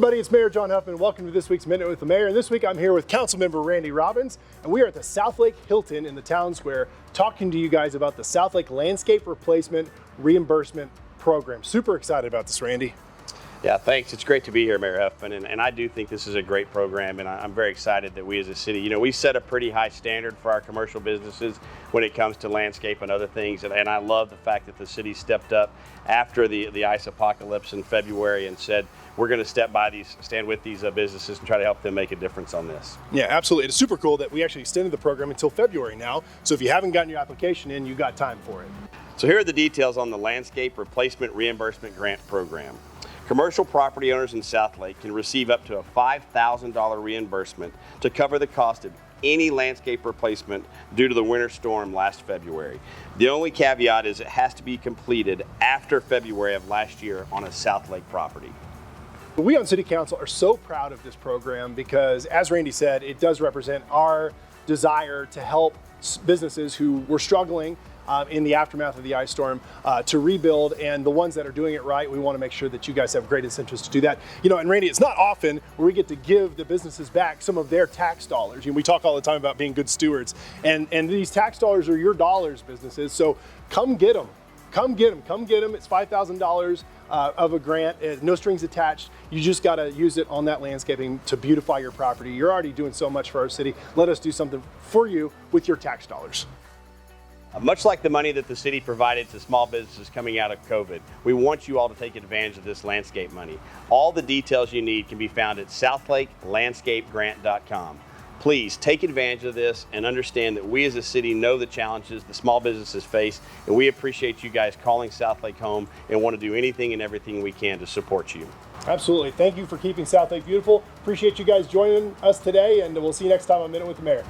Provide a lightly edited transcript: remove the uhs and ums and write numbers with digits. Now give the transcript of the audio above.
everybody, it's Mayor John Huffman. Welcome to this week's Minute with the Mayor. And this week I'm here with Councilmember Randy Robbins, and we are at the Southlake Hilton in the town square talking to you guys about the Southlake Landscape Replacement Reimbursement Program. Super excited about this, Randy. Yeah, thanks. It's great to be here, Mayor Huffman, and I do think this is a great program, and I'm very excited that we as a city, we set a pretty high standard for our commercial businesses when it comes to landscape and other things, and I love the fact that the city stepped up after the ice apocalypse in February and said, we're going to stand with these businesses and try to help them make a difference on this. Yeah, absolutely. It's super cool that we actually extended the program until February now, so if you haven't gotten your application in, you got time for it. So here are the details on the Landscape Replacement Reimbursement Grant Program. Commercial property owners in Southlake can receive up to a $5,000 reimbursement to cover the cost of any landscape replacement due to the winter storm last February. The only caveat is it has to be completed after February of last year on a Southlake property. We on City Council are so proud of this program because, as Randy said, it does represent our desire to help businesses who were struggling in the aftermath of the ice storm to rebuild, and the ones that are doing it right, we want to make sure that you guys have great incentives to do that. And Randy, it's not often where we get to give the businesses back some of their tax dollars. We talk all the time about being good stewards, and these tax dollars are your dollars, businesses, so come get them. Come get them. It's $5,000 of a grant, no strings attached. You just got to use it on that landscaping to beautify your property. You're already doing so much for our city. Let us do something for you with your tax dollars. Much like the money that the city provided to small businesses coming out of COVID, we want you all to take advantage of this landscape money. All the details you need can be found at southlakelandscapegrant.com. Please take advantage of this and understand that we as a city know the challenges the small businesses face, and we appreciate you guys calling Southlake home and want to do anything and everything we can to support you. Absolutely. Thank you for keeping Southlake beautiful. Appreciate you guys joining us today, and we'll see you next time on Minute with the Mayor.